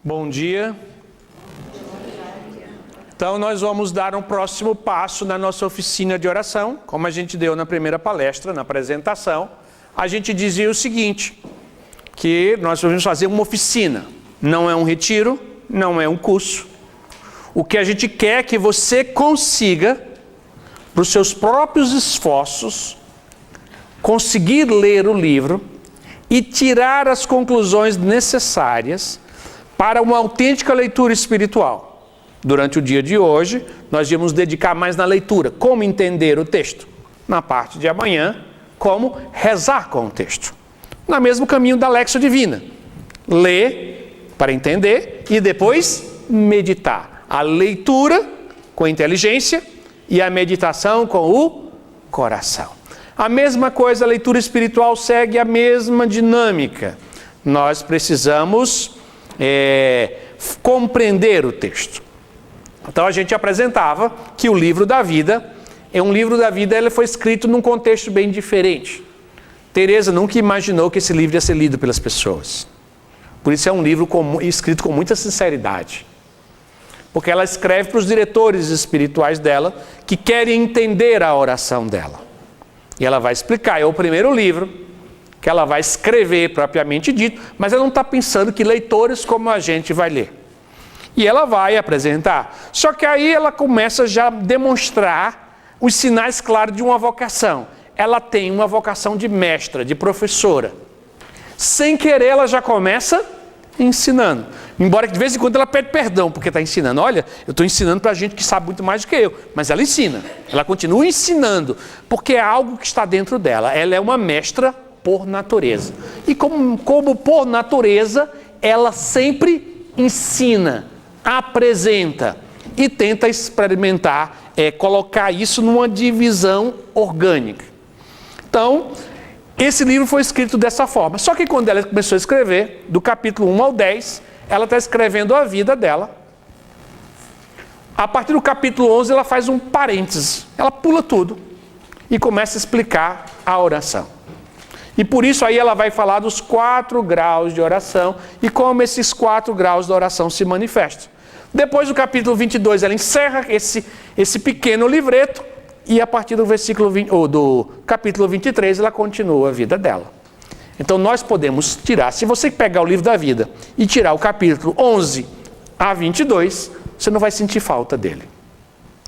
Bom dia. Então nós vamos dar um próximo passo na nossa oficina de oração, como a gente deu na primeira palestra, na apresentação. A gente dizia o seguinte, que nós vamos fazer uma oficina, não é um retiro, não é um curso. O que a gente quer é que você consiga, para os seus próprios esforços, conseguir ler o livro e tirar as conclusões necessárias para uma autêntica leitura espiritual. Durante o dia de hoje, nós vamos dedicar mais na leitura, como entender o texto. Na parte de amanhã, como rezar com o texto. No mesmo caminho da Lexio Divina. Ler para entender e depois meditar. A leitura com a inteligência e a meditação com o coração. A mesma coisa, a leitura espiritual segue a mesma dinâmica. Nós precisamos compreender o texto. Então a gente apresentava que o livro da vida, ele foi escrito num contexto bem diferente. Teresa nunca imaginou que esse livro ia ser lido pelas pessoas. Por isso é um livro escrito com muita sinceridade. Porque ela escreve para os diretores espirituais dela, que querem entender a oração dela. E ela vai explicar, é o primeiro livro que ela vai escrever propriamente dito, mas ela não está pensando que leitores como a gente vai ler. E ela vai apresentar. Só que aí ela começa já a demonstrar os sinais claros de uma vocação. Ela tem uma vocação de mestra, de professora. Sem querer, ela já começa ensinando. Embora que de vez em quando ela pede perdão, porque está ensinando. Olha, eu estou ensinando para gente que sabe muito mais do que eu. Mas ela ensina. Ela continua ensinando, porque é algo que está dentro dela. Ela é uma mestra por natureza. E como por natureza, ela sempre ensina, apresenta e tenta experimentar, colocar isso numa divisão orgânica. Então, esse livro foi escrito dessa forma. Só que quando ela começou a escrever, do capítulo 1 ao 10, ela está escrevendo a vida dela. A partir do capítulo 11, ela faz um parêntese. Ela pula tudo e começa a explicar a oração. E por isso aí ela vai falar dos 4 graus de oração e como esses 4 graus da oração se manifestam. Depois do capítulo 22, ela encerra esse pequeno livreto e a partir do do capítulo 23, ela continua a vida dela. Então nós podemos tirar, se você pegar o livro da vida e tirar o capítulo 11 a 22, você não vai sentir falta dele.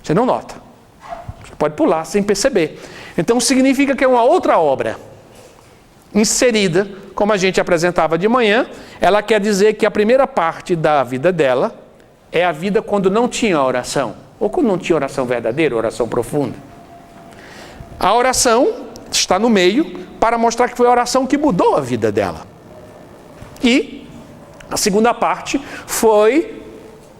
Você não nota. Você pode pular sem perceber. Então significa que é uma outra obra inserida, como a gente apresentava de manhã. Ela quer dizer que a primeira parte da vida dela é a vida quando não tinha oração, ou quando não tinha oração verdadeira, oração profunda. A oração está no meio para mostrar que foi a oração que mudou a vida dela. E a segunda parte foi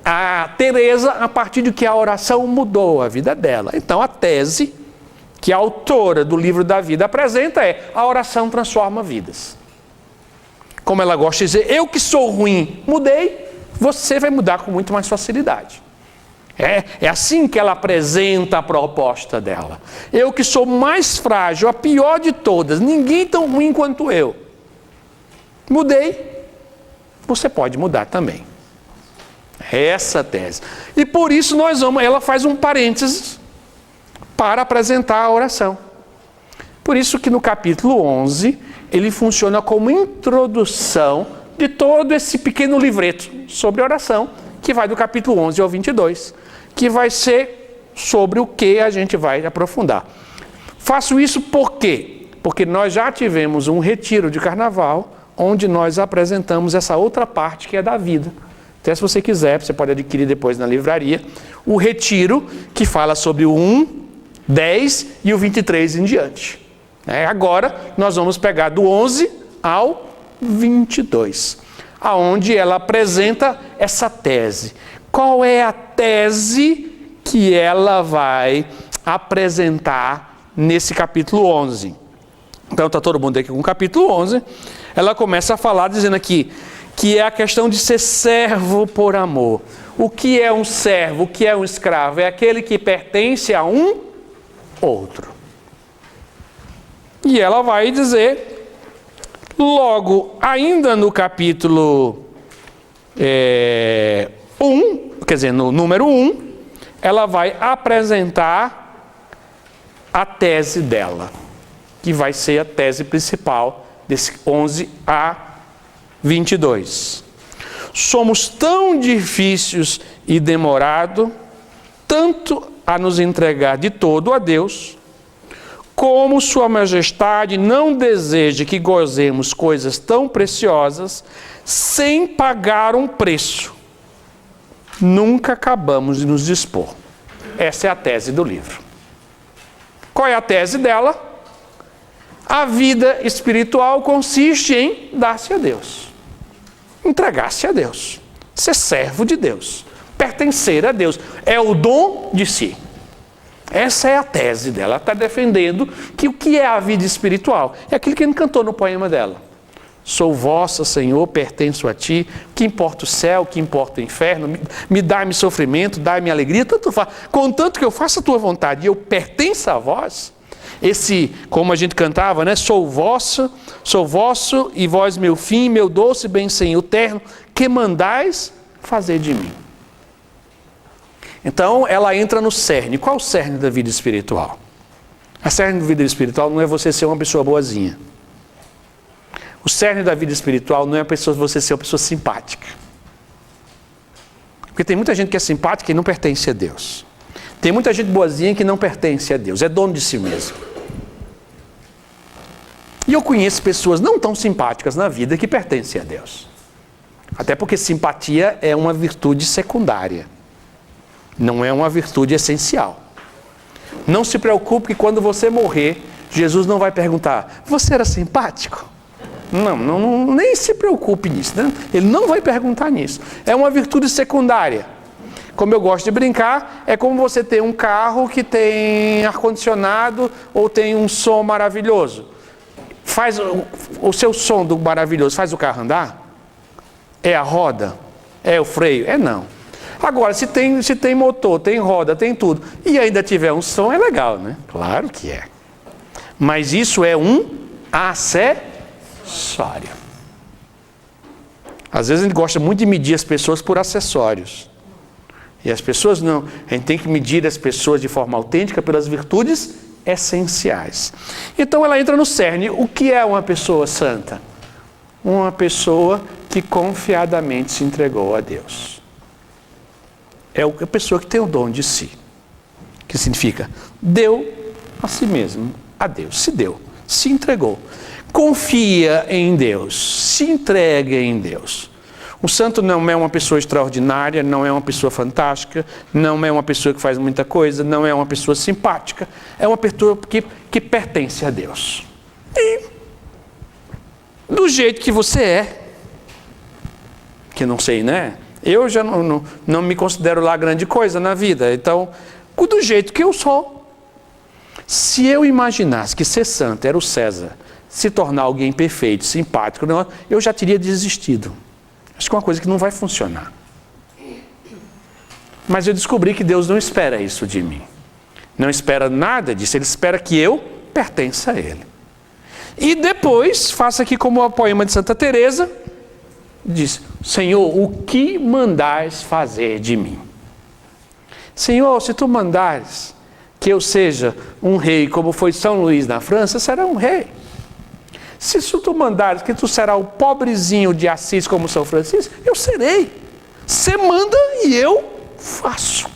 a Teresa, a partir de que a oração mudou a vida dela. Então a tese que a autora do livro da vida apresenta a oração transforma vidas. Como ela gosta de dizer, eu que sou ruim, mudei, você vai mudar com muito mais facilidade. É assim que ela apresenta a proposta dela. Eu que sou mais frágil, a pior de todas, ninguém tão ruim quanto eu. Mudei, você pode mudar também. Essa a tese. E por isso ela faz um parênteses para apresentar a oração. Por isso que no capítulo 11, ele funciona como introdução de todo esse pequeno livreto sobre oração, que vai do capítulo 11 ao 22, que vai ser sobre o que a gente vai aprofundar. Faço isso por quê? Porque nós já tivemos um retiro de carnaval, onde nós apresentamos essa outra parte que é da vida. Até se você quiser, você pode adquirir depois na livraria, o retiro que fala sobre o 1, 10 e o 23 em diante. Agora nós vamos pegar do 11 ao 22, aonde ela apresenta essa tese. Qual é a tese que ela vai apresentar nesse capítulo 11? Então está todo mundo aqui com o capítulo 11. Ela começa a falar dizendo aqui que é a questão de ser servo por amor. O que é um servo? O que é um escravo? É aquele que pertence a um outro. E ela vai dizer, logo, ainda no capítulo no número 1, ela vai apresentar a tese dela, que vai ser a tese principal desse 11 a 22. Somos tão difíceis e demorados, tanto a nos entregar de todo a Deus, como Sua Majestade não deseja que gozemos coisas tão preciosas sem pagar um preço. Nunca acabamos de nos dispor. Essa é a tese do livro. Qual é a tese dela? A vida espiritual consiste em dar-se a Deus, entregar-se a Deus, ser servo de Deus, pertencer a Deus. É o dom de si. Essa é a tese dela. Ela está defendendo que o que é a vida espiritual? É aquilo que ele cantou no poema dela. Sou vossa, Senhor, pertenço a ti. Que importa o céu, que importa o inferno? Me dá-me sofrimento, dá-me alegria. Tanto faz. Contanto que eu faça a tua vontade e eu pertenço a vós. Como a gente cantava, né? Sou vosso e vós meu fim, meu doce bem Senhor terno, que mandais fazer de mim. Então, ela entra no cerne. Qual é o cerne da vida espiritual? A cerne da vida espiritual não é você ser uma pessoa boazinha. O cerne da vida espiritual não é você ser uma pessoa simpática. Porque tem muita gente que é simpática e não pertence a Deus. Tem muita gente boazinha que não pertence a Deus, é dono de si mesmo. E eu conheço pessoas não tão simpáticas na vida que pertencem a Deus. Até porque simpatia é uma virtude secundária. Não é uma virtude essencial. Não se preocupe que quando você morrer, Jesus não vai perguntar, você era simpático? Não, nem se preocupe nisso, né? Ele não vai perguntar nisso. É uma virtude secundária. Como eu gosto de brincar, é como você ter um carro que tem ar-condicionado ou tem um som maravilhoso. Faz o seu som do maravilhoso, faz o carro andar? É a roda? É o freio? É não. Agora, se tem motor, tem roda, tem tudo, e ainda tiver um som, é legal, né? Claro que é. Mas isso é um acessório. Às vezes a gente gosta muito de medir as pessoas por acessórios. E as pessoas não. A gente tem que medir as pessoas de forma autêntica pelas virtudes essenciais. Então ela entra no cerne. O que é uma pessoa santa? Uma pessoa que confiadamente se entregou a Deus. É a pessoa que tem o dom de si. Que significa, deu a si mesmo, a Deus. Se deu, se entregou. Confia em Deus, se entrega em Deus. O santo não é uma pessoa extraordinária, não é uma pessoa fantástica, não é uma pessoa que faz muita coisa, não é uma pessoa simpática, é uma pessoa que pertence a Deus. E do jeito que você é, que não sei, né? Eu já não me considero lá grande coisa na vida, então, do jeito que eu sou. Se eu imaginasse que ser santo era o César, se tornar alguém perfeito, simpático, eu já teria desistido. Acho que é uma coisa que não vai funcionar. Mas eu descobri que Deus não espera isso de mim. Não espera nada disso, Ele espera que eu pertença a Ele. E depois, faça aqui como o poema de Santa Teresa, diz, Senhor, o que mandares fazer de mim? Senhor, se tu mandares que eu seja um rei, como foi São Luís na França, será um rei. Se tu mandares que tu será o pobrezinho de Assis como São Francisco, eu serei. Você manda e eu faço.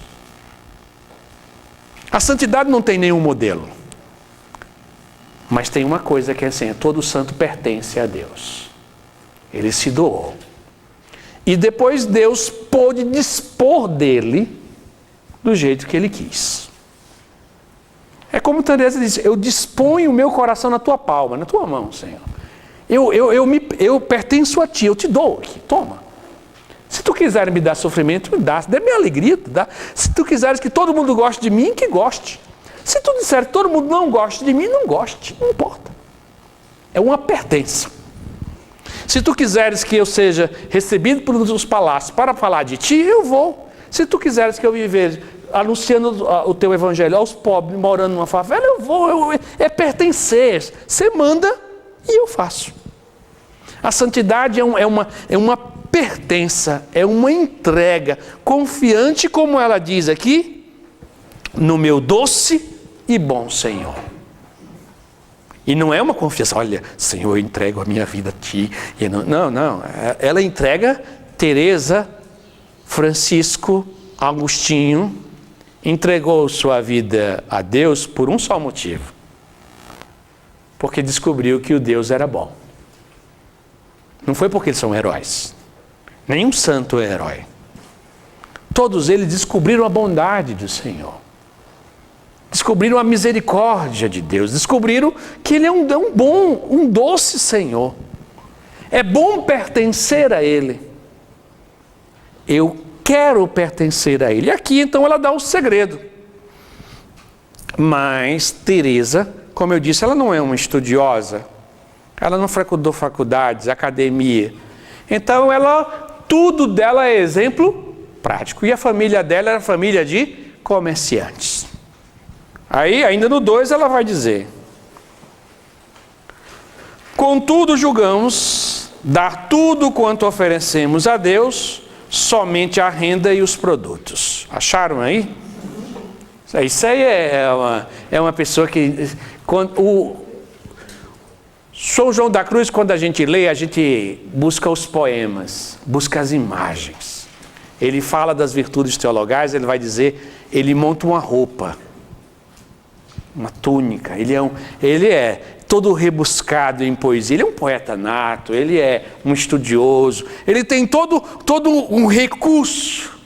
A santidade não tem nenhum modelo. Mas tem uma coisa que é assim, todo santo pertence a Deus. Ele se doou. E depois Deus pôde dispor dele do jeito que ele quis. É como Teresa disse, eu disponho o meu coração na tua palma, na tua mão, Senhor. Eu pertenço a ti, eu te dou aqui, toma. Se tu quiseres me dar sofrimento, me dá. Dê-me alegria, dá. Se tu quiseres que todo mundo goste de mim, que goste. Se tu disser que todo mundo não gosta de mim, não goste, não importa. É uma pertença. Se tu quiseres que eu seja recebido por um dos palácios para falar de ti, eu vou. Se tu quiseres que eu viver anunciando o teu evangelho aos pobres, morando numa favela, eu vou. É pertencer. Você manda e eu faço. A santidade é uma pertença, é uma entrega, confiante, como ela diz aqui, no meu doce e bom Senhor. E não é uma confiança, olha, Senhor, eu entrego a minha vida a Ti. Não. Ela entrega Teresa, Francisco, Agostinho, entregou sua vida a Deus por um só motivo. Porque descobriu que o Deus era bom. Não foi porque eles são heróis. Nenhum santo é herói. Todos eles descobriram a bondade do Senhor. Descobriram a misericórdia de Deus. Descobriram que Ele é um bom, um doce Senhor. É bom pertencer a Ele. Eu quero pertencer a Ele. E aqui então ela dá o segredo. Mas Teresa, como eu disse, ela não é uma estudiosa. Ela não frequentou faculdades, academia. Então tudo dela é exemplo prático. E a família dela era família de comerciantes. Aí, ainda no 2, ela vai dizer: contudo julgamos dar tudo quanto oferecemos a Deus, somente a renda e os produtos. Acharam aí? Isso aí é uma pessoa que... São João da Cruz, quando a gente lê, a gente busca os poemas, busca as imagens. Ele fala das virtudes teologais, ele vai dizer, ele monta uma roupa, uma túnica, ele é todo rebuscado em poesia, ele é um poeta nato, ele é um estudioso, ele tem todo um recurso.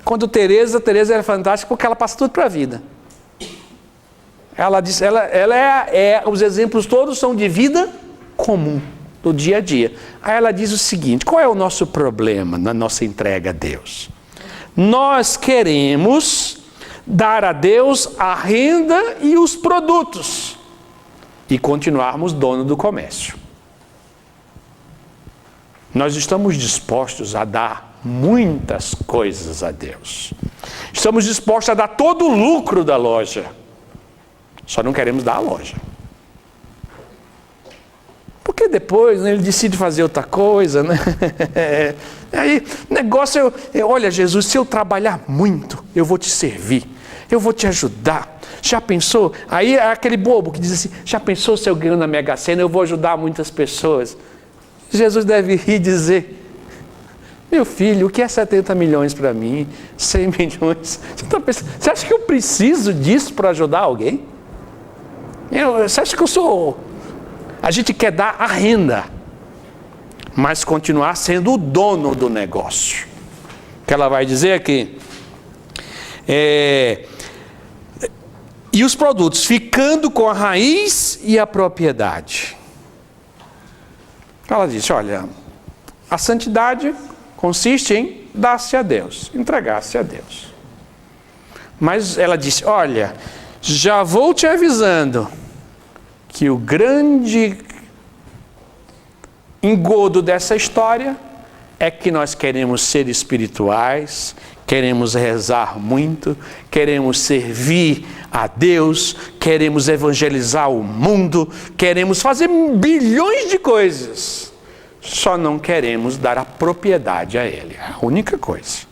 Quando Teresa era fantástica porque ela passa tudo para a vida. Ela diz, os exemplos todos são de vida comum, do dia a dia. Aí ela diz o seguinte: qual é o nosso problema na nossa entrega a Deus? Nós queremos dar a Deus a renda e os produtos e continuarmos dono do comércio. Nós estamos dispostos a dar muitas coisas a Deus. Estamos dispostos a dar todo o lucro da loja. Só não queremos dar a loja. Porque depois ele decide fazer outra coisa, né? Aí, negócio olha, Jesus, se eu trabalhar muito, eu vou te servir, eu vou te ajudar. Já pensou? Aí é aquele bobo que diz assim, já pensou se eu ganho na Mega Sena, eu vou ajudar muitas pessoas. Jesus deve rir e dizer, meu filho, o que é 70 milhões para mim? 100 milhões? Você acha que eu preciso disso para ajudar alguém? Você acha que eu sou... A gente quer dar a renda, mas continuar sendo o dono do negócio. O que ela vai dizer aqui? E os produtos, ficando com a raiz e a propriedade. Ela disse, olha, a santidade consiste em dar-se a Deus, entregar-se a Deus. Mas ela disse, olha, já vou te avisando que o grande engodo dessa história é que nós queremos ser espirituais, queremos rezar muito, queremos servir a Deus, queremos evangelizar o mundo, queremos fazer bilhões de coisas. Só não queremos dar a propriedade a Ele. É a única coisa.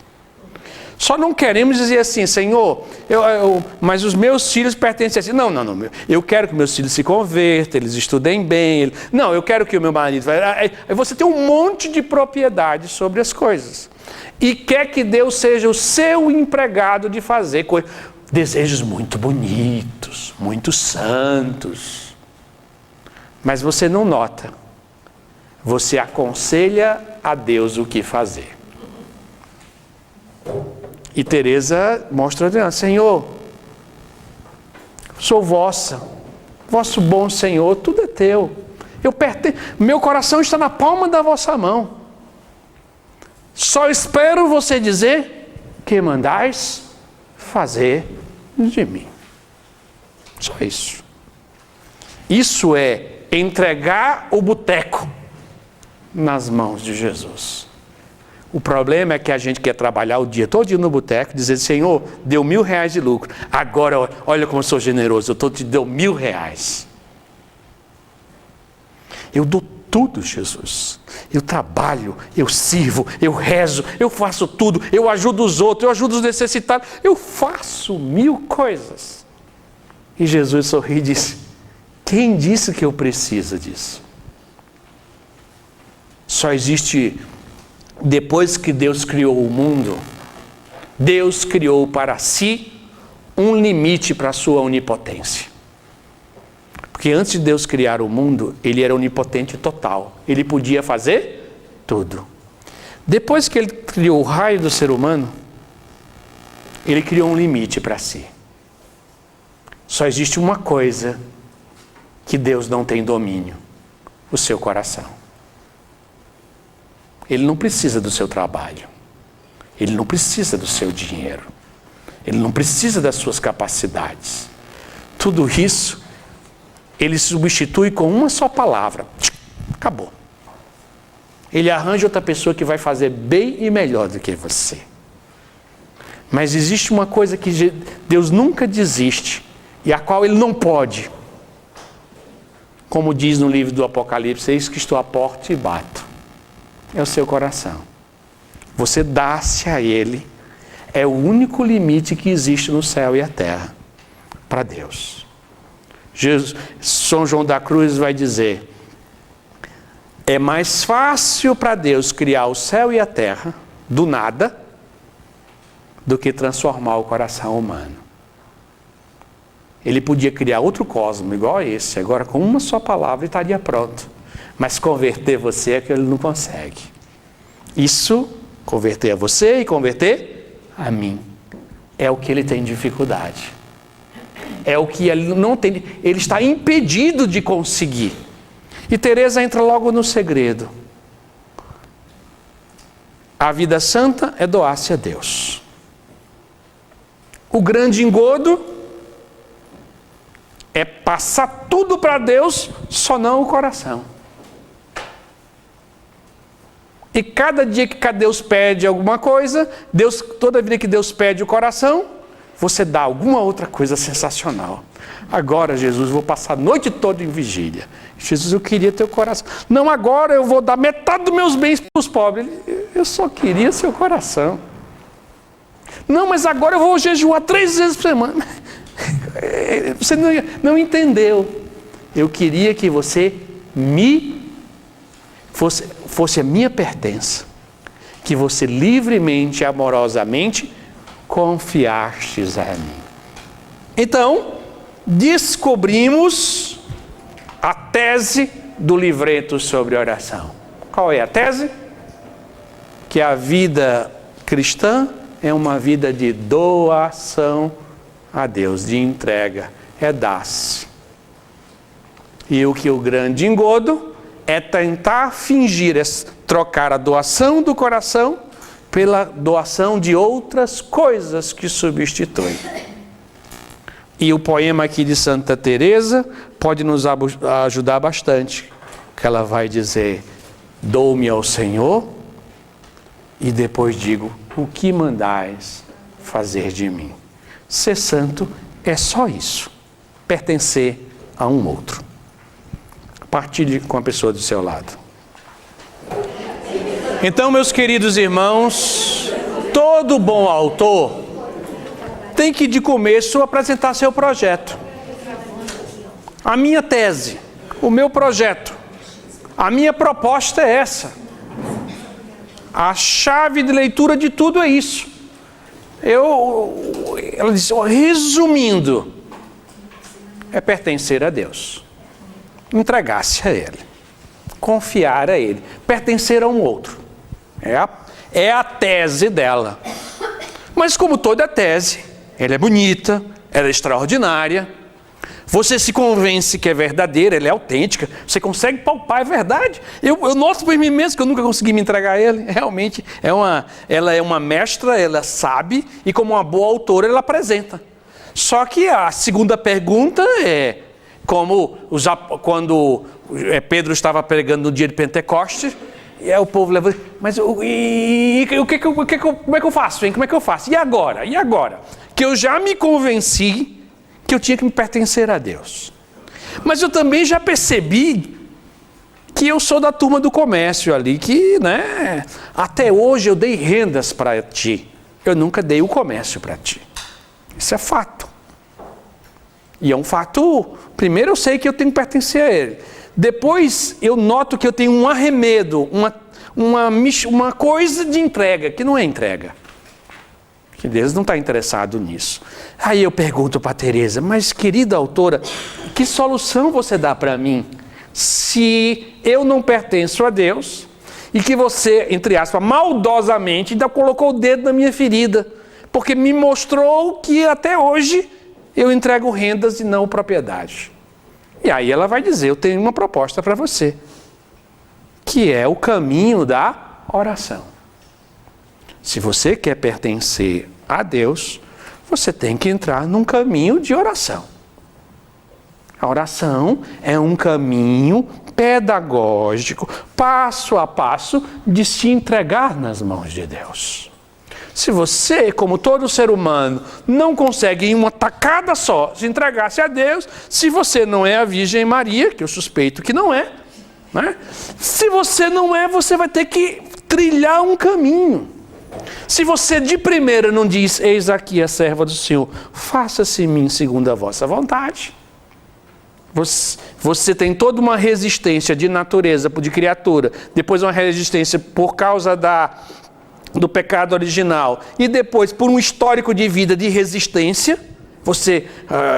Só não queremos dizer assim, Senhor, mas os meus filhos pertencem a assim. Não. Eu quero que meus filhos se convertam, eles estudem bem. Não, eu quero que o meu marido... Aí você tem um monte de propriedade sobre as coisas. E quer que Deus seja o seu empregado de fazer coisas. Desejos muito bonitos, muito santos. Mas você não nota. Você aconselha a Deus o que fazer. E Teresa mostra, Senhor, sou vossa, vosso bom Senhor, tudo é teu. Meu coração está na palma da vossa mão. Só espero você dizer que mandais fazer de mim. Só isso. Isso é entregar o boteco nas mãos de Jesus. O problema é que a gente quer trabalhar o dia todo no boteco, dizer, Senhor, deu R$1.000 de lucro. Agora, olha como eu sou generoso, eu te dou R$1.000. Eu dou tudo, Jesus. Eu trabalho, eu sirvo, eu rezo, eu faço tudo, eu ajudo os outros, eu ajudo os necessitados, eu faço 1000 coisas. E Jesus sorri e disse: quem disse que eu preciso disso? Só existe, depois que Deus criou o mundo, Deus criou para si um limite para a sua onipotência. Porque antes de Deus criar o mundo, ele era onipotente total. Ele podia fazer tudo. Depois que ele criou o raio do ser humano, ele criou um limite para si. Só existe uma coisa que Deus não tem domínio: o seu coração. Ele não precisa do seu trabalho. Ele não precisa do seu dinheiro. Ele não precisa das suas capacidades. Tudo isso ele substitui com uma só palavra. Acabou. Ele arranja outra pessoa que vai fazer bem e melhor do que você. Mas existe uma coisa que Deus nunca desiste e a qual ele não pode. Como diz no livro do Apocalipse: eis que estou à porta e bato. É o seu coração. Você dá-se a ele. É o único limite que existe no céu e a terra para Deus. São João da Cruz vai dizer: é mais fácil para Deus criar o céu e a terra do nada do que transformar o coração humano. Ele podia criar outro cosmo igual a esse, agora com uma só palavra estaria pronto. Mas converter você é que ele não consegue. Isso, converter a você e converter a mim, é o que ele tem dificuldade. É o que ele não tem, ele está impedido de conseguir. E Teresa entra logo no segredo. A vida santa é doar-se a Deus. O grande engodo é passar tudo para Deus, só não o coração. E cada dia que Deus pede alguma coisa, toda vida que Deus pede o coração, você dá alguma outra coisa sensacional. Agora, Jesus, vou passar a noite toda em vigília. Jesus, eu queria teu coração. Não, agora eu vou dar metade dos meus bens para os pobres. Eu só queria seu coração. Não, mas agora eu vou jejuar 3 vezes por semana. Você não entendeu. Eu queria que você fosse a minha pertença. Que você livremente, amorosamente confiastes a mim. Então, descobrimos a tese do livreto sobre oração. Qual é a tese? Que a vida cristã é uma vida de doação a Deus, de entrega, é dar-se. E o grande engodo é tentar fingir, é trocar a doação do coração pela doação de outras coisas que substituem. E o poema aqui de Santa Teresa pode nos ajudar bastante, que ela vai dizer: dou-me ao Senhor e depois digo: o que mandais fazer de mim? Ser santo é só isso, pertencer a um outro. Partilhe com a pessoa do seu lado. Então, meus queridos irmãos, todo bom autor tem que de começo apresentar seu projeto. A minha tese, o meu projeto, a minha proposta é essa. A chave de leitura de tudo é isso. Ela diz, resumindo, é pertencer a Deus, entregar-se a Ele, confiar a Ele, pertencer a um outro. É a tese dela. Mas como toda tese, ela é bonita, ela é extraordinária. Você se convence que é verdadeira, ela é autêntica. Você consegue palpar, é verdade. Eu noto por mim mesmo que eu nunca consegui me entregar a ele. Realmente, ela é uma mestra, ela sabe, e como uma boa autora, ela apresenta. Só que a segunda pergunta é, como quando Pedro estava pregando no dia de Pentecostes, e aí o povo levanta, mas como é que eu faço, hein? Como é que eu faço? E agora? E agora? Que eu já me convenci que eu tinha que me pertencer a Deus. Mas eu também já percebi que eu sou da turma do comércio ali, que, né, até hoje eu dei rendas para ti. Eu nunca dei o comércio para ti. Isso é fato. E é um fato, primeiro eu sei que eu tenho que pertencer a ele. Depois eu noto que eu tenho um arremedo, uma coisa de entrega, que não é entrega. Que Deus não está interessado nisso. Aí eu pergunto para a Tereza, mas querida autora, que solução você dá para mim se eu não pertenço a Deus e que você, entre aspas, maldosamente ainda colocou o dedo na minha ferida, porque me mostrou que até hoje eu entrego rendas e não propriedade. E aí ela vai dizer, eu tenho uma proposta para você, que é o caminho da oração. Se você quer pertencer a Deus, você tem que entrar num caminho de oração. A oração é um caminho pedagógico, passo a passo, de se entregar nas mãos de Deus. Se você, como todo ser humano, não consegue em uma tacada só se entregar-se a Deus, se você não é a Virgem Maria, que eu suspeito que não é, né? Se você não é, você vai ter que trilhar um caminho. Se você de primeira não diz, eis aqui a serva do Senhor, faça-se em mim segundo a vossa vontade. Você tem toda uma resistência de natureza, de criatura, depois uma resistência por causa do pecado original, e depois por um histórico de vida de resistência.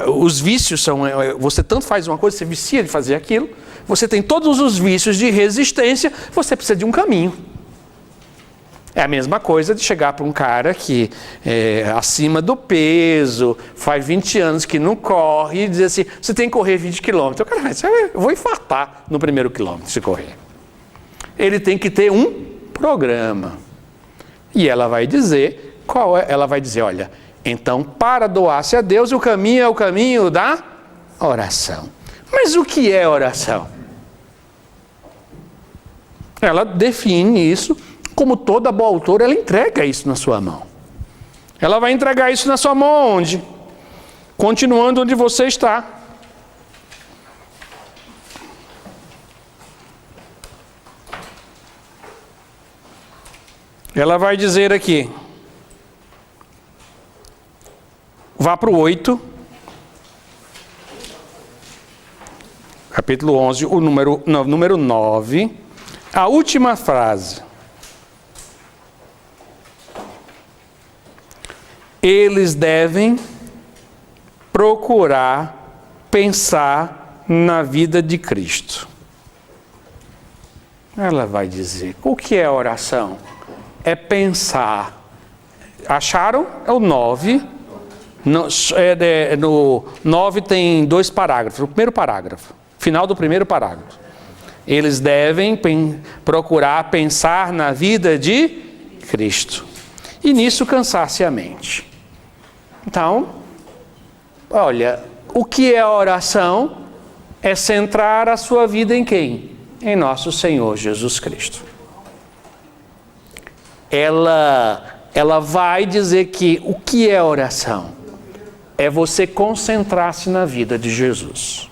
Os vícios são, você tanto faz uma coisa, você vicia de fazer aquilo, você tem todos os vícios de resistência, você precisa de um caminho. É a mesma coisa de chegar para um cara que é acima do peso, faz 20 anos que não corre, e dizer assim, você tem que correr 20 quilômetros. O cara vai dizer, eu vou infartar no primeiro quilômetro se correr. Ele tem que ter um programa. E ela vai dizer, ela vai dizer, olha, então para doar-se a Deus, o caminho é o caminho da oração. Mas o que é oração? Ela define isso. Como toda boa autora, ela entrega isso na sua mão. Ela vai entregar isso na sua mão onde? Continuando onde você está. Ela vai dizer aqui, vá para o 8, capítulo 11, o número 9, a última frase. Eles devem procurar pensar na vida de Cristo. Ela vai dizer, o que é oração? É pensar. Acharam? É o 9. No 9 tem 2 parágrafos. O primeiro parágrafo, final do primeiro parágrafo. Eles devem procurar pensar na vida de Cristo. E nisso cansar-se a mente. Então, olha, o que é a oração? É centrar a sua vida em quem? Em nosso Senhor Jesus Cristo. Ela vai dizer que o que é oração? É você concentrar-se na vida de Jesus.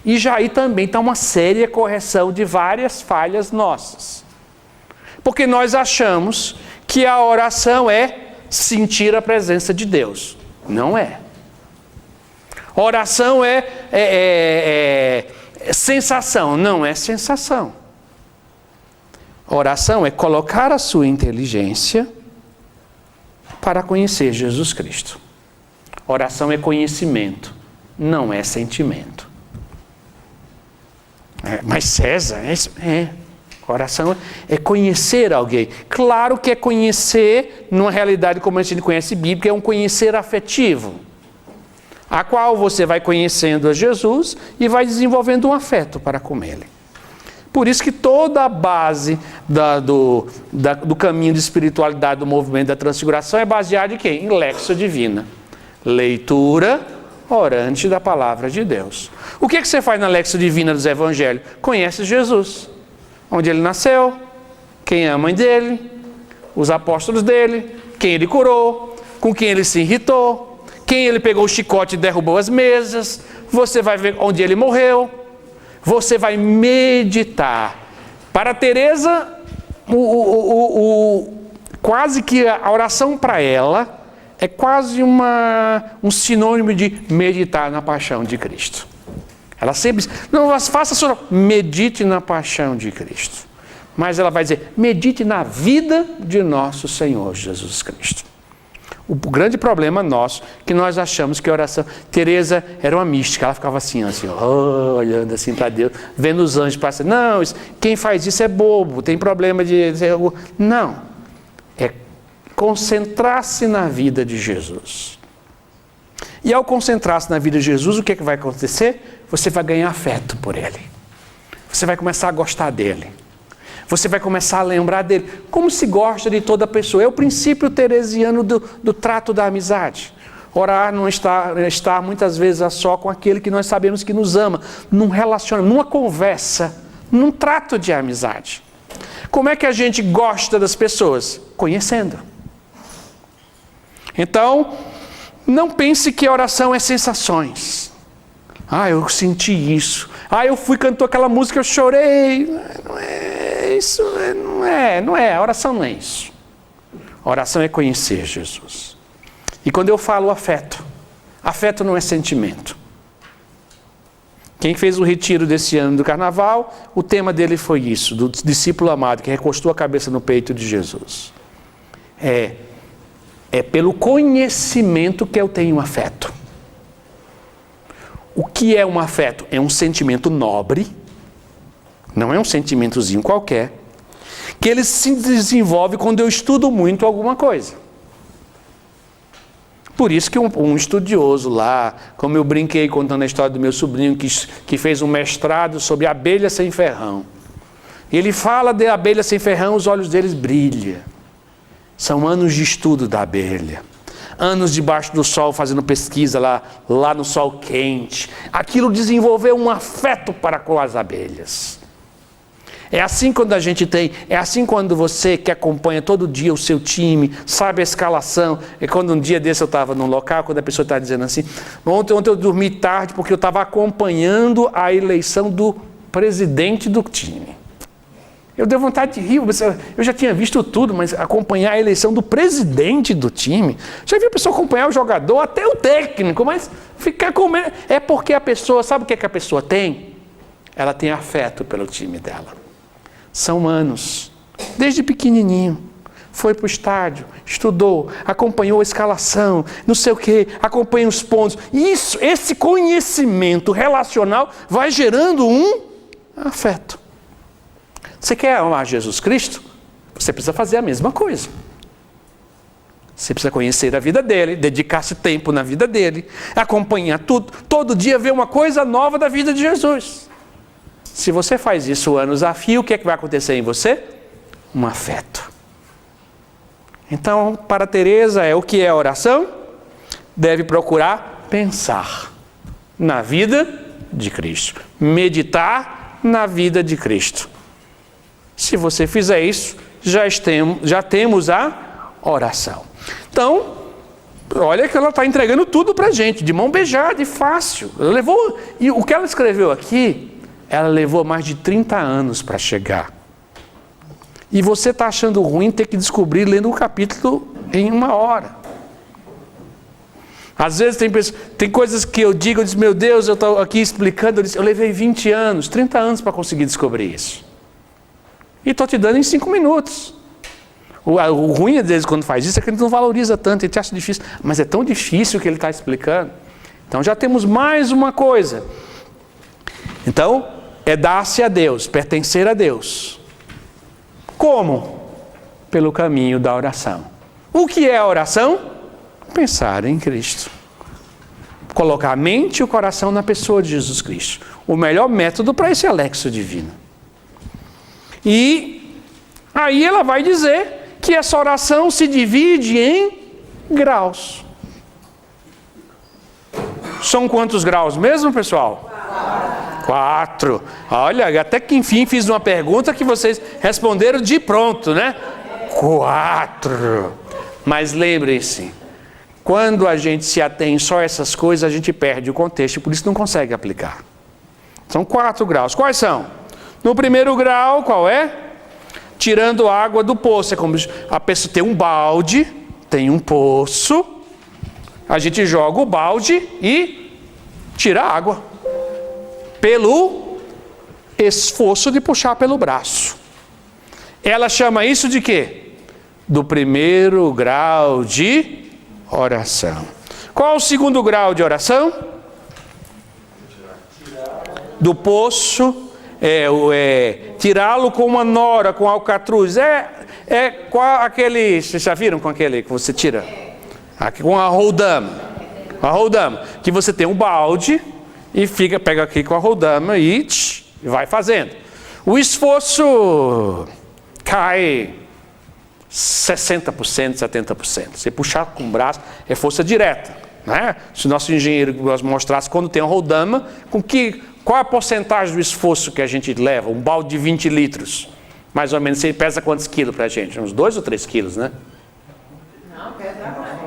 E já aí também está uma séria correção de várias falhas nossas. Porque nós achamos que a oração é sentir a presença de Deus. Não é. Oração é sensação. Não é sensação. Oração é colocar a sua inteligência para conhecer Jesus Cristo. Oração é conhecimento. Não é sentimento. Mas César, oração é conhecer alguém. Claro que é conhecer, numa realidade como a gente conhece bíblica, é um conhecer afetivo, a qual você vai conhecendo a Jesus e vai desenvolvendo um afeto para com Ele. Por isso que toda a base do caminho de espiritualidade do movimento da transfiguração é baseada em quê? Em Lexio Divina. Leitura orante da palavra de Deus. O que você faz na Lexio Divina dos Evangelhos? Conhece Jesus. Onde ele nasceu, quem é a mãe dele, os apóstolos dele, quem ele curou, com quem ele se irritou, quem ele pegou o chicote e derrubou as mesas. Você vai ver onde ele morreu. Você vai meditar. Para Teresa, quase que a oração para ela é quase um sinônimo de meditar na paixão de Cristo. Ela sempre diz, não faça só, medite na paixão de Cristo. Mas ela vai dizer, medite na vida de nosso Senhor Jesus Cristo. O grande problema nosso, que nós achamos que a oração... Teresa era uma mística, ela ficava assim, olhando assim para Deus, vendo os anjos passando. Não, quem faz isso é bobo, tem problema de... Não, é concentrar-se na vida de Jesus. E ao concentrar-se na vida de Jesus, o que é que vai acontecer? Você vai ganhar afeto por Ele. Você vai começar a gostar dEle. Você vai começar a lembrar dele, como se gosta de toda pessoa. É o princípio teresiano do trato da amizade. Orar não estar muitas vezes a só com aquele que nós sabemos que nos ama, num relacionamento, numa conversa, num trato de amizade. Como é que a gente gosta das pessoas? Conhecendo. Então, não pense que a oração é sensações. Eu senti isso. Eu fui cantou aquela música, eu chorei. Não é isso, não é. A oração não é isso. A oração é conhecer Jesus. E quando eu falo afeto não é sentimento. Quem fez o retiro desse ano do carnaval, o tema dele foi isso, do discípulo amado que recostou a cabeça no peito de Jesus. É pelo conhecimento que eu tenho afeto. O que é um afeto? É um sentimento nobre, não é um sentimentozinho qualquer, que ele se desenvolve quando eu estudo muito alguma coisa. Por isso que um estudioso lá, como eu brinquei contando a história do meu sobrinho, que fez um mestrado sobre abelha sem ferrão. Ele fala de abelha sem ferrão, os olhos deles brilham. São anos de estudo da abelha. Anos debaixo do sol fazendo pesquisa lá no sol quente. Aquilo desenvolveu um afeto para com as abelhas. É assim quando a gente tem, é assim quando você que acompanha todo dia o seu time, sabe a escalação. É quando um dia desse eu estava num local, quando a pessoa está dizendo assim, ontem eu dormi tarde porque eu estava acompanhando a eleição do presidente do time. Eu dei vontade de rir, eu já tinha visto tudo, mas acompanhar a eleição do presidente do time, já viu a pessoa acompanhar o jogador, até o técnico, mas ficar com... É porque a pessoa, sabe o que a pessoa tem? Ela tem afeto pelo time dela. São anos, desde pequenininho, foi para o estádio, estudou, acompanhou a escalação, não sei o quê, acompanha os pontos. Esse conhecimento relacional vai gerando um afeto. Você quer amar Jesus Cristo? Você precisa fazer a mesma coisa. Você precisa conhecer a vida dele, dedicar-se tempo na vida dele, acompanhar tudo, todo dia ver uma coisa nova da vida de Jesus. Se você faz isso anos a fio, o que é que vai acontecer em você? Um afeto. Então, para Teresa, o que é a oração? Deve procurar pensar na vida de Cristo, meditar na vida de Cristo. Se você fizer isso, já temos a oração. Então, olha que ela está entregando tudo para a gente, de mão beijada, de fácil. E o que ela escreveu aqui, ela levou mais de 30 anos para chegar. E você está achando ruim ter que descobrir lendo um capítulo em 1 hora. Às vezes tem coisas que eu digo, meu Deus, eu estou aqui explicando, eu levei 20 anos, 30 anos para conseguir descobrir isso. E estou te dando em 5 minutos. O ruim, às vezes, quando faz isso, é que ele não valoriza tanto, ele te acha difícil. Mas é tão difícil que ele está explicando. Então já temos mais uma coisa. Então, é dar-se a Deus, pertencer a Deus. Como? Pelo caminho da oração. O que é a oração? Pensar em Cristo. Colocar a mente e o coração na pessoa de Jesus Cristo. O melhor método para esse Alexo divino. E aí ela vai dizer que essa oração se divide em graus. São quantos graus mesmo, pessoal? 4. Olha, até que enfim fiz uma pergunta que vocês responderam de pronto, né? 4. Mas lembrem-se, quando a gente se atém só a essas coisas, a gente perde o contexto e por isso não consegue aplicar. São 4 graus. Quais são? No primeiro grau, qual é? Tirando água do poço. É como a pessoa tem um balde, tem um poço, a gente joga o balde e tira a água. Pelo esforço de puxar pelo braço. Ela chama isso de quê? Do primeiro grau de oração. Qual o segundo grau de oração? Do poço, tirá-lo com uma nora, com alcatruz. Qual aquele, vocês já viram com aquele que você tira? Com a roldama. A roldama, que você tem um balde e pega aqui com a roldama e vai fazendo. O esforço cai 60%, 70%. Você puxar com o braço é força direta, né? Se o nosso engenheiro mostrasse quando tem uma roldama, qual a porcentagem do esforço que a gente leva? Um balde de 20 litros. Mais ou menos, você pesa quantos quilos pra gente? Uns 2 ou 3 quilos, né? Não, pesa mais.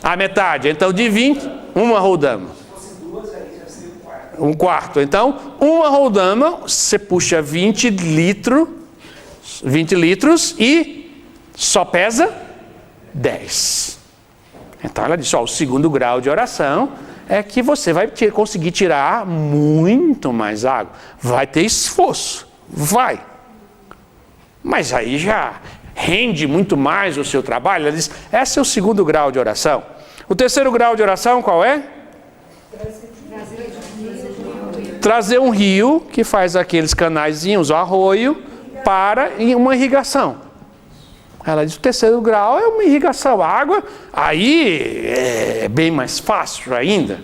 A metade. Então, de 20, uma roldama. Um quarto. Então, uma roldama, você puxa 20 litros e só pesa 10. Então, ela disse, o segundo grau de oração é que você vai conseguir tirar muito mais água. Vai ter esforço. Vai. Mas aí já rende muito mais o seu trabalho. Ela diz, esse é o segundo grau de oração. O terceiro grau de oração qual é? Trazer um rio que faz aqueles canaizinhos, o arroio, para uma irrigação. Ela diz, o terceiro grau é uma irrigação. A água, aí é bem mais fácil ainda.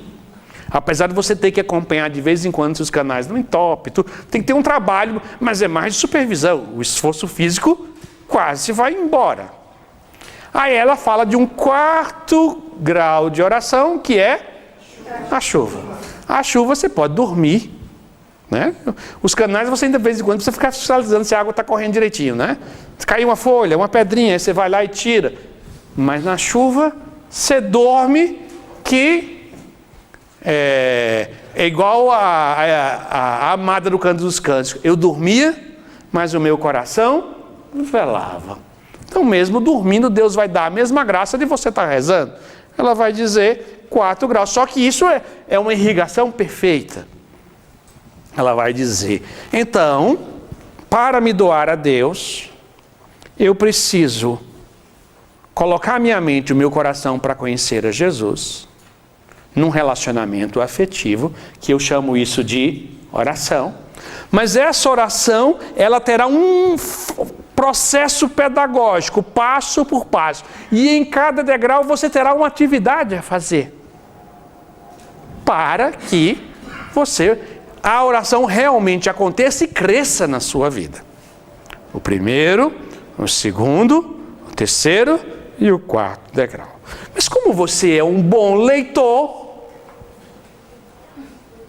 Apesar de você ter que acompanhar de vez em quando se os canais não entopem, tem que ter um trabalho, mas é mais de supervisão. O esforço físico quase vai embora. Aí ela fala de um quarto grau de oração, que é a chuva. A chuva você pode dormir, né? Os canais você ainda de vez em quando precisa ficar fiscalizando se a água está correndo direitinho, né? Se cair uma folha, uma pedrinha, aí você vai lá e tira. Mas na chuva você dorme que é igual a amada do Canto dos Cânticos. Eu dormia, mas o meu coração velava. Então mesmo dormindo, Deus vai dar a mesma graça de você estar rezando. Ela vai dizer 4 graus. Só que isso é uma irrigação perfeita. Ela vai dizer, então, para me doar a Deus, eu preciso colocar minha mente e o meu coração para conhecer a Jesus, num relacionamento afetivo, que eu chamo isso de oração. Mas essa oração, ela terá um processo pedagógico, passo por passo. E em cada degrau você terá uma atividade a fazer. Para que a oração realmente aconteça e cresça na sua vida. O primeiro, o segundo, o terceiro e o quarto degrau. Mas como você é um bom leitor,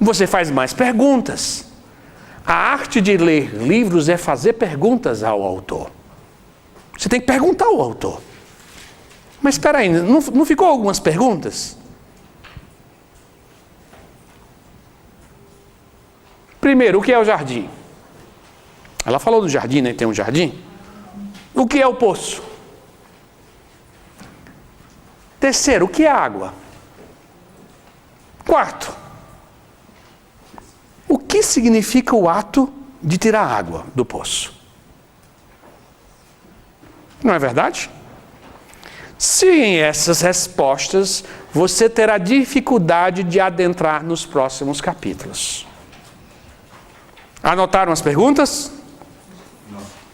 você faz mais perguntas. A arte de ler livros é fazer perguntas ao autor. Você tem que perguntar ao autor. Mas espera aí, não ficou algumas perguntas? Primeiro, o que é o jardim? Ela falou do jardim, né? Tem um jardim. O que é o poço? Terceiro, o que é água? Quarto, o que significa o ato de tirar água do poço? Não é verdade? Sem essas respostas, você terá dificuldade de adentrar nos próximos capítulos. Anotaram as perguntas?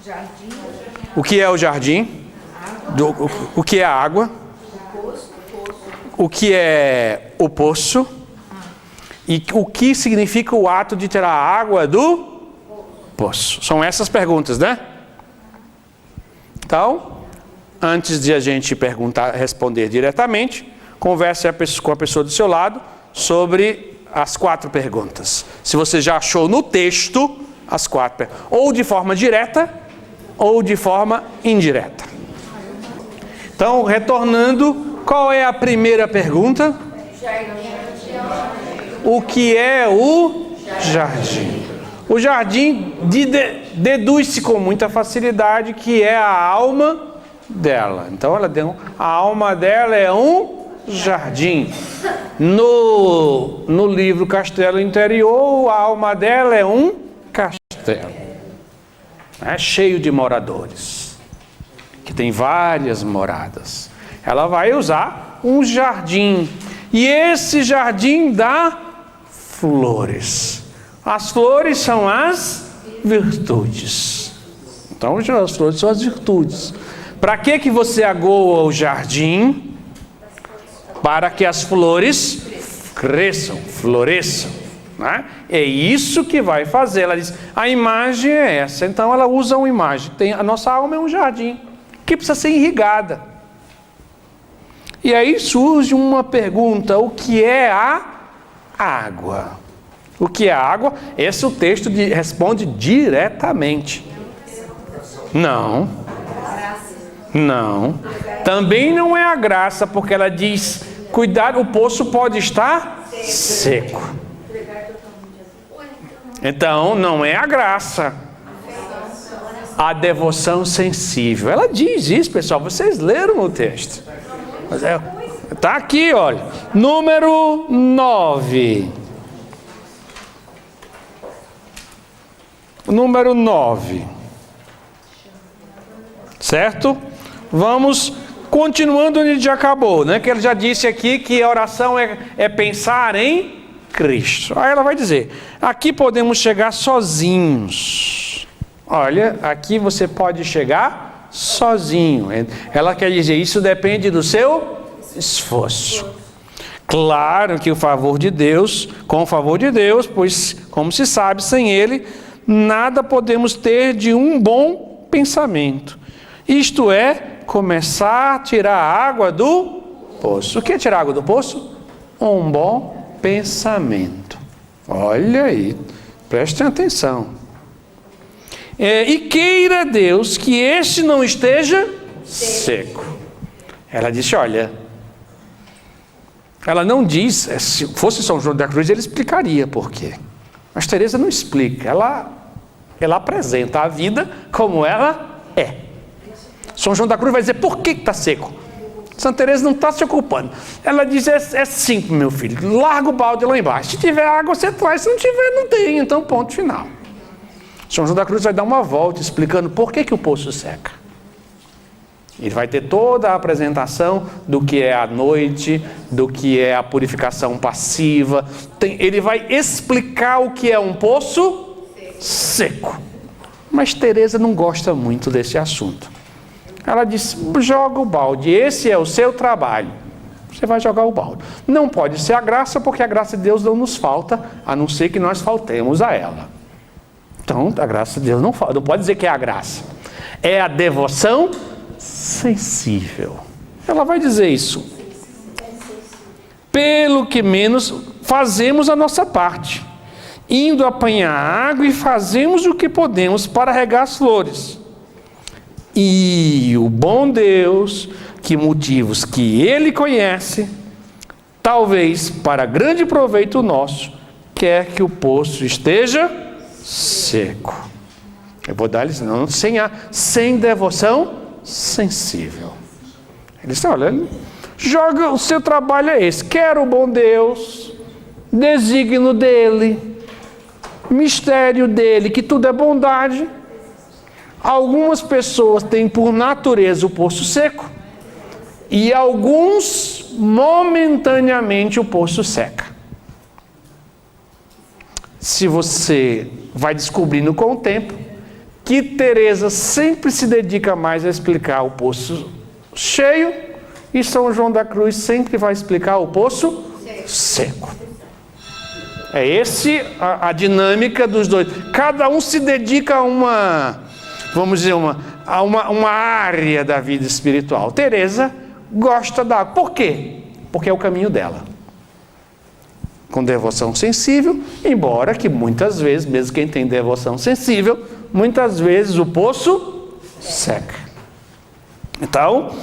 Jardim. O que é o jardim? O que é a água? O que é o poço? E o que significa o ato de tirar a água do poço? São essas perguntas, né? Então, antes de a gente responder diretamente, converse com a pessoa do seu lado sobre as 4 perguntas. Se você já achou no texto as 4 perguntas, ou de forma direta, ou de forma indireta. Então, retornando, qual é a primeira pergunta? o que é o jardim. O jardim deduz-se com muita facilidade que é a alma dela. Então a alma dela é um jardim. No livro Castelo Interior, a alma dela é um castelo. É cheio de moradores, que tem várias moradas. Ela vai usar um jardim. E esse jardim dá flores. As flores são as virtudes. Então, as flores são as virtudes. Para que você agoa o jardim? Para que as flores cresçam, floresçam. Né? É isso que vai fazer. Ela diz, a imagem é essa. Então, ela usa uma imagem. A nossa alma é um jardim que precisa ser irrigada. E aí surge uma pergunta: o que é a água? O que é a água? Esse o texto responde diretamente. Não. Não. Também não é a graça, porque ela diz, cuidado, o poço pode estar seco. Então, não é a graça. A devoção sensível. Ela diz isso, pessoal. Vocês leram o texto. Está aqui, olha. Número 9. Número 9. Certo? Vamos continuando onde já acabou, né? Que ele já disse aqui que a oração é pensar em Cristo. Aí ela vai dizer, aqui podemos chegar sozinhos. Olha, aqui você pode chegar sozinho. Ela quer dizer, isso depende do seu esforço. Claro que o favor de Deus, com o favor de Deus, pois, como se sabe, sem Ele, nada podemos ter de um bom pensamento. Isto é, começar a tirar a água do poço. O que é tirar a água do poço? Um bom pensamento. Olha aí, prestem atenção. E queira Deus que este não esteja seco. Ela disse, olha, ela não diz, se fosse São João da Cruz ele explicaria por quê. Mas Teresa não explica, ela apresenta a vida como ela é. São João da Cruz vai dizer, por que está seco? Santa Teresa não está se ocupando. Ela diz, é simples, meu filho, larga o balde lá embaixo. Se tiver água, você traz, se não tiver, não tem. Então, ponto final. São João da Cruz vai dar uma volta explicando por que o poço seca. Ele vai ter toda a apresentação do que é a noite, do que é a purificação passiva. Ele vai explicar o que é um poço seco. Mas Teresa não gosta muito desse assunto. Ela diz, joga o balde, esse é o seu trabalho. Você vai jogar o balde. Não pode ser a graça, porque a graça de Deus não nos falta, a não ser que nós faltemos a ela. Então, a graça de Deus não falta. Não pode dizer que é a graça. É a devoção sensível. Ela vai dizer isso. Pelo que menos fazemos a nossa parte, indo apanhar água e fazemos o que podemos para regar as flores. E o bom Deus, que motivos que Ele conhece, talvez para grande proveito nosso, quer que o poço esteja seco. Eu vou dar eles não sem devoção sensível. Ele disse, olha, joga, o seu trabalho é esse. Quer o bom Deus, desígnio dele, mistério dele, que tudo é bondade. Algumas pessoas têm por natureza o poço seco e alguns momentaneamente o poço seca. Se você vai descobrindo com o tempo que Teresa sempre se dedica mais a explicar o poço cheio e São João da Cruz sempre vai explicar o poço seco. É esse a dinâmica dos dois. Cada um se dedica a uma, vamos dizer, a uma área da vida espiritual. Teresa gosta da água. Por quê? Porque é o caminho dela. Com devoção sensível, embora que muitas vezes, mesmo quem tem devoção sensível, muitas vezes o poço seca. Então,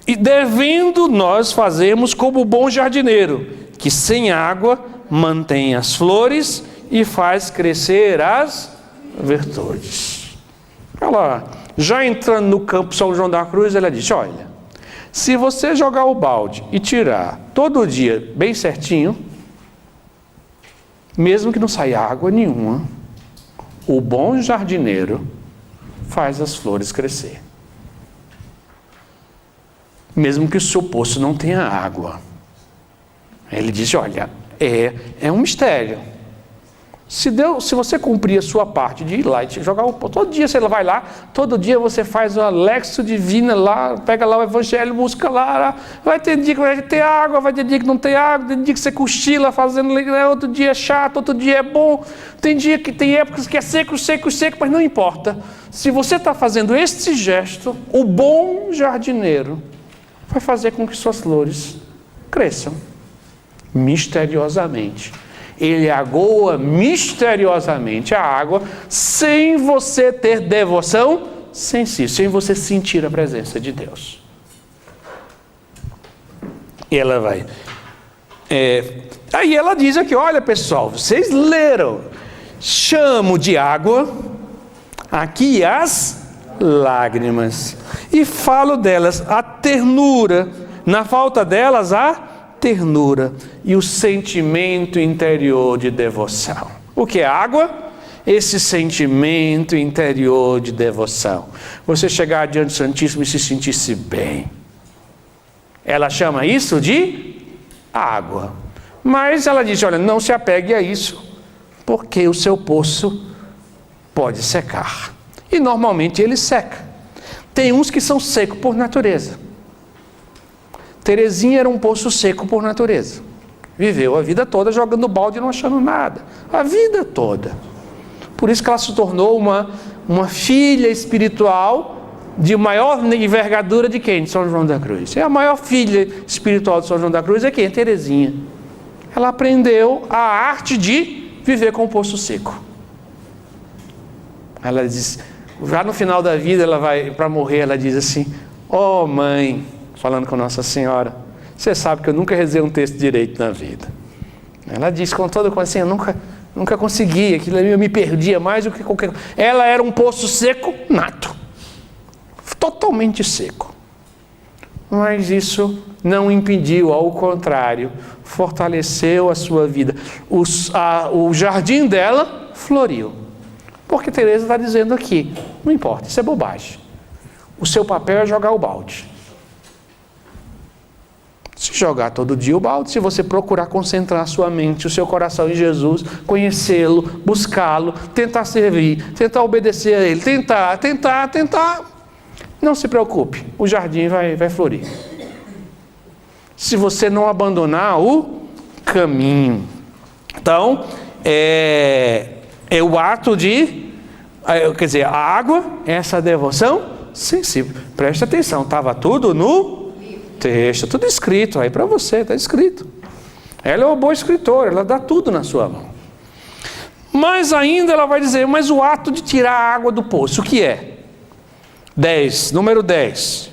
E devendo nós fazermos como o bom jardineiro, que sem água mantém as flores e faz crescer as virtudes. Ela, já entrando no campo São João da Cruz, ela disse, olha, se você jogar o balde e tirar todo dia bem certinho, mesmo que não saia água nenhuma, o bom jardineiro faz as flores crescer. Mesmo que o seu poço não tenha água. Ele disse, olha, é um mistério. Se você cumprir a sua parte de ir lá e jogar o poço, todo dia você vai lá, todo dia você faz o Alexo Divina lá, pega lá o Evangelho, busca lá, vai ter dia que vai ter água, vai ter dia que não tem água, tem dia que você cochila fazendo, outro dia é chato, outro dia é bom, tem dia que tem épocas que é seco, mas não importa. Se você está fazendo este gesto, o bom jardineiro vai fazer com que suas flores cresçam misteriosamente. Ele agoa misteriosamente a água sem você ter devoção sensível, sem você sentir a presença de Deus. E ela vai. Aí ela diz aqui, olha pessoal, vocês leram, chamo de água aqui as lágrimas, e falo delas a ternura, na falta delas a ternura e o sentimento interior de devoção. O que é água? Esse sentimento interior de devoção. Você chegar diante do Santíssimo e se sentisse bem. Ela chama isso de água. Mas ela diz, olha, não se apegue a isso, porque o seu poço pode secar. E normalmente ele seca. Tem uns que são secos por natureza. Terezinha era um poço seco por natureza. Viveu a vida toda jogando balde e não achando nada. A vida toda. Por isso que ela se tornou uma filha espiritual de maior envergadura de quem? De São João da Cruz. É a maior filha espiritual de São João da Cruz é quem? Terezinha. Ela aprendeu a arte de viver com o poço seco. Ela diz, já no final da vida, ela vai para morrer, ela diz assim, ó mãe, falando com Nossa Senhora, você sabe que eu nunca rezei um texto direito na vida. Ela diz com toda consciência, eu nunca consegui, aquilo ali eu me perdia mais do que qualquer coisa. Ela era um poço seco nato, totalmente seco. Mas isso não impediu, ao contrário, fortaleceu a sua vida. O jardim dela floriu. Porque Teresa está dizendo aqui, não importa, isso é bobagem. O seu papel é jogar o balde. Se jogar todo dia o balde, se você procurar concentrar a sua mente, o seu coração em Jesus, conhecê-lo, buscá-lo, tentar servir, tentar obedecer a Ele, tentar, não se preocupe, o jardim vai florir. Se você não abandonar o caminho. Então, é o ato de, quer dizer, a água, essa devoção sensível. Preste atenção, estava tudo no texto, tudo escrito aí para você, está escrito. Ela é uma boa escritora, ela dá tudo na sua mão. Mas ainda ela vai dizer, mas o ato de tirar a água do poço, o que é? 10, número 10.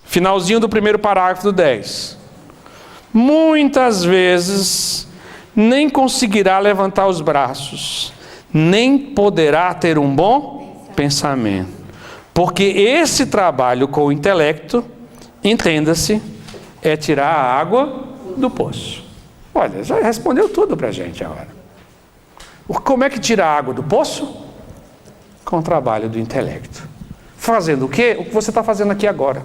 Finalzinho do primeiro parágrafo do 10. Muitas vezes nem conseguirá levantar os braços, nem poderá ter um bom pensamento. Porque esse trabalho com o intelecto, entenda-se, é tirar a água do poço. Olha, já respondeu tudo para a gente agora. Como é que tira a água do poço? Com o trabalho do intelecto. Fazendo o quê? O que você está fazendo aqui agora.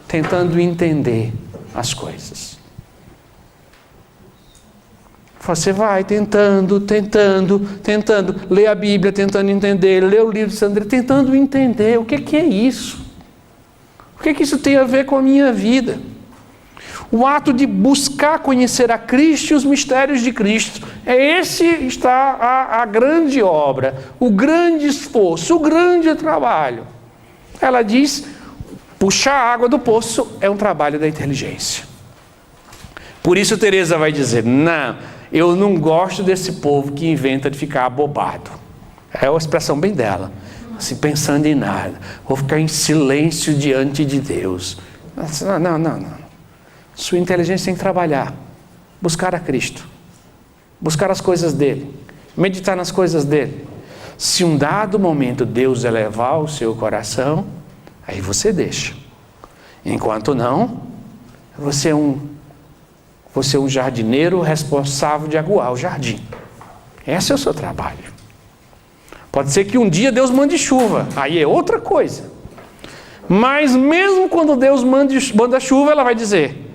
Tentando entender as coisas. Você vai tentando, ler a Bíblia, tentando entender, ler o livro de Sandra, tentando entender o que é isso. O que isso tem a ver com a minha vida? O ato de buscar conhecer a Cristo e os mistérios de Cristo. Esse está a grande obra, o grande esforço, o grande trabalho. Ela diz, puxar a água do poço é um trabalho da inteligência. Por isso Teresa vai dizer, não, eu não gosto desse povo que inventa de ficar abobado. É uma expressão bem dela. assim, pensando em nada. Vou ficar em silêncio diante de Deus. Não. Sua inteligência tem que trabalhar. Buscar a Cristo. Buscar as coisas dele. Meditar nas coisas dele. Se um dado momento Deus elevar o seu coração, aí você deixa. Enquanto não, você é um jardineiro responsável de aguar o jardim. Esse é o seu trabalho. Pode ser que um dia Deus mande chuva, aí é outra coisa. Mas mesmo quando Deus manda chuva, ela vai dizer: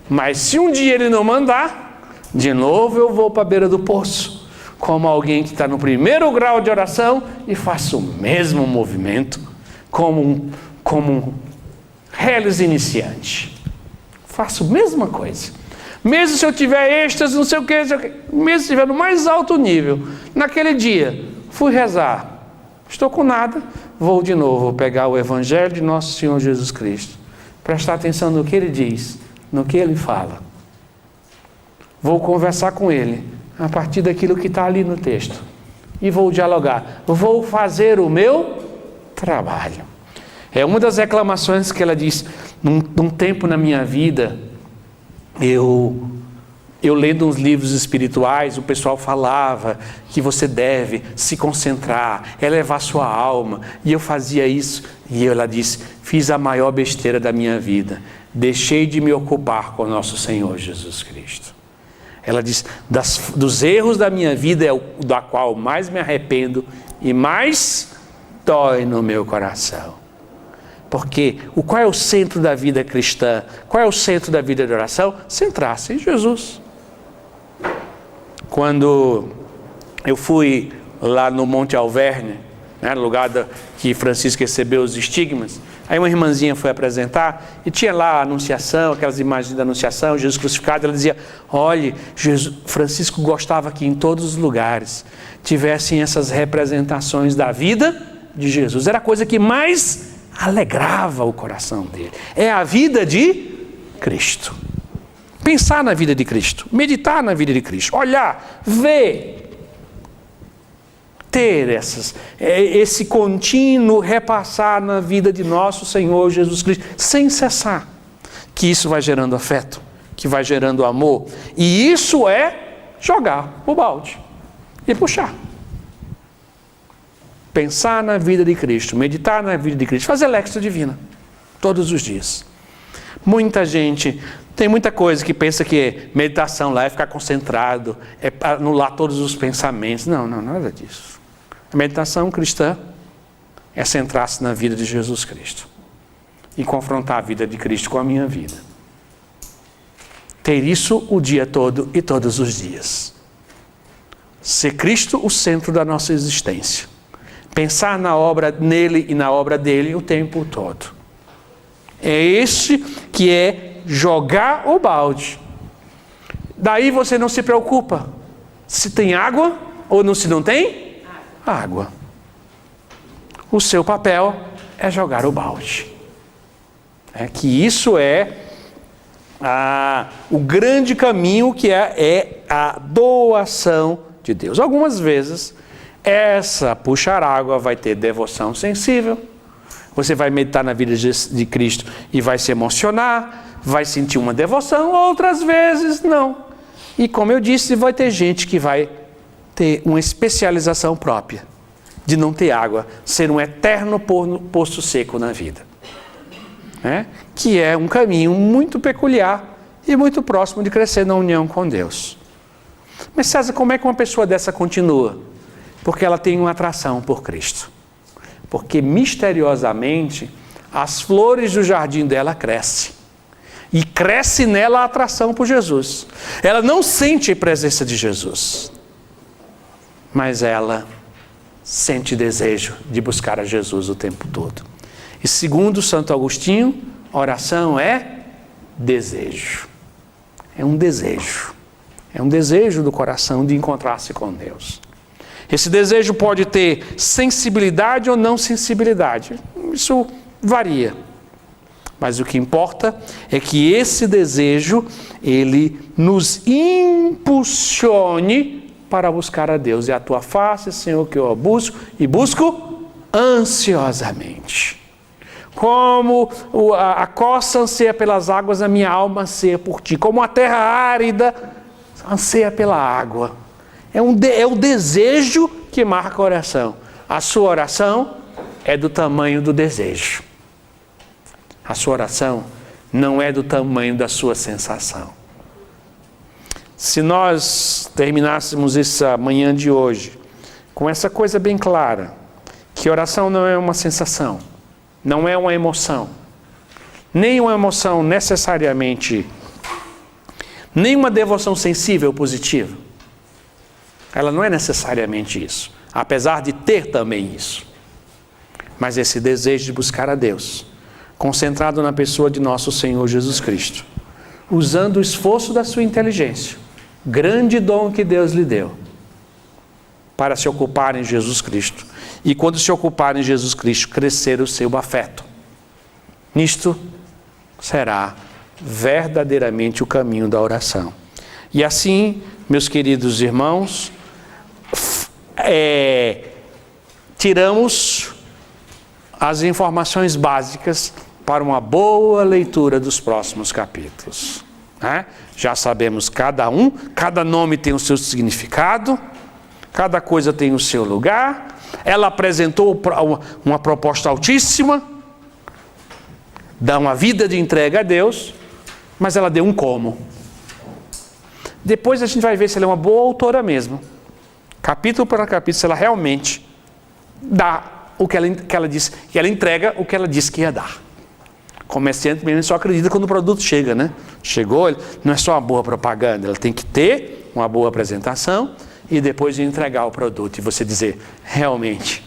mas se um dia Ele não mandar, de novo eu vou para a beira do poço, como alguém que está no primeiro grau de oração e faço o mesmo movimento, como um reles iniciante. Faço a mesma coisa. Mesmo se eu tiver êxtase, não sei o que, mesmo se estiver no mais alto nível, naquele dia, fui rezar, estou com nada, vou de novo pegar o Evangelho de Nosso Senhor Jesus Cristo, prestar atenção no que Ele diz, no que Ele fala. Vou conversar com Ele a partir daquilo que está ali no texto. E vou dialogar. Vou fazer o meu trabalho. É uma das reclamações que ela diz, num tempo na minha vida, eu lendo uns livros espirituais, o pessoal falava que você deve se concentrar, elevar sua alma. E eu fazia isso. E ela disse, fiz a maior besteira da minha vida. Deixei de me ocupar com o nosso Senhor Jesus Cristo. Ela diz, dos erros da minha vida é o da qual mais me arrependo e mais dói no meu coração. Porque qual é o centro da vida cristã? Qual é o centro da vida de oração? Centrar-se em Jesus. Quando eu fui lá no Monte Alverne, né, no lugar que Francisco recebeu os estigmas, aí uma irmãzinha foi apresentar e tinha lá a anunciação, aquelas imagens da anunciação, Jesus crucificado. Ela dizia, olhe, Francisco gostava que em todos os lugares tivessem essas representações da vida de Jesus. Era a coisa que mais alegrava o coração dele. É a vida de Cristo. Pensar na vida de Cristo, meditar na vida de Cristo, olhar, ver, ter esse contínuo repassar na vida de nosso Senhor Jesus Cristo, sem cessar, que isso vai gerando afeto, que vai gerando amor, e isso é jogar o balde e puxar. Pensar na vida de Cristo, meditar na vida de Cristo, fazer Lectio Divina, todos os dias. Muita gente, tem muita coisa que pensa que meditação lá é ficar concentrado, é anular todos os pensamentos. Não, nada disso. A meditação cristã é centrar-se na vida de Jesus Cristo e confrontar a vida de Cristo com a minha vida. Ter isso o dia todo e todos os dias. Ser Cristo o centro da nossa existência. Pensar na obra nele e na obra dele o tempo todo. É este que é jogar o balde. Daí você não se preocupa se tem água ou se não tem água. O seu papel é jogar o balde. É que isso é o grande caminho, que é a doação de Deus. Algumas vezes essa puxar água vai ter devoção sensível. Você vai meditar na vida de Cristo e vai se emocionar, vai sentir uma devoção, outras vezes não. E como eu disse, vai ter gente que vai ter uma especialização própria de não ter água, ser um eterno poço seco na vida. Que é um caminho muito peculiar e muito próximo de crescer na união com Deus. Mas César, como é que uma pessoa dessa continua? Porque ela tem uma atração por Cristo. Porque misteriosamente as flores do jardim dela crescem. E cresce nela a atração por Jesus. Ela não sente a presença de Jesus. Mas ela sente desejo de buscar a Jesus o tempo todo. E segundo Santo Agostinho, oração é desejo. É um desejo. É um desejo do coração de encontrar-se com Deus. Esse desejo pode ter sensibilidade ou não sensibilidade. Isso varia. Mas o que importa é que esse desejo, ele nos impulsione para buscar a Deus. É a tua face, Senhor, que eu busco e busco ansiosamente. Como a costa anseia pelas águas, a minha alma anseia por ti. Como a terra árida anseia pela água. É o desejo que marca a oração. A sua oração é do tamanho do desejo. A sua oração não é do tamanho da sua sensação. Se nós terminássemos essa manhã de hoje com essa coisa bem clara, que oração não é uma sensação, não é uma emoção, nem uma emoção necessariamente, nem uma devoção sensível positiva. Ela não é necessariamente isso, apesar de ter também isso. Mas esse desejo de buscar a Deus, concentrado na pessoa de nosso Senhor Jesus Cristo, usando o esforço da sua inteligência, grande dom que Deus lhe deu, para se ocupar em Jesus Cristo. E quando se ocupar em Jesus Cristo, crescer o seu afeto. Nisto será verdadeiramente o caminho da oração. E assim, meus queridos irmãos, tiramos as informações básicas para uma boa leitura dos próximos capítulos. Já sabemos cada nome tem o seu significado, cada coisa tem o seu lugar. Ela apresentou uma proposta altíssima, dá uma vida de entrega a Deus, mas ela deu um como. Depois a gente vai ver se ela é uma boa autora mesmo. Capítulo por capítulo, se ela realmente dá o que ela disse, que ela entrega o que ela disse que ia dar. O comerciante mesmo só acredita quando o produto chega, né? Chegou, não é só uma boa propaganda, ela tem que ter uma boa apresentação e depois de entregar o produto e você dizer, realmente,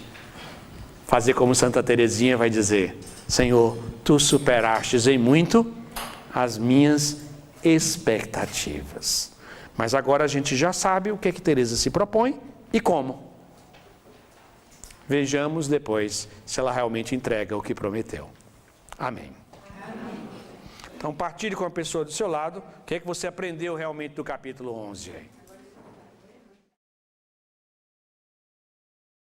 fazer como Santa Teresinha vai dizer, Senhor, Tu superastes em muito as minhas expectativas. Mas agora a gente já sabe o que Teresa se propõe e como. Vejamos depois se ela realmente entrega o que prometeu. Amém. Então, partilhe com a pessoa do seu lado o que é que você aprendeu realmente do capítulo 11 aí.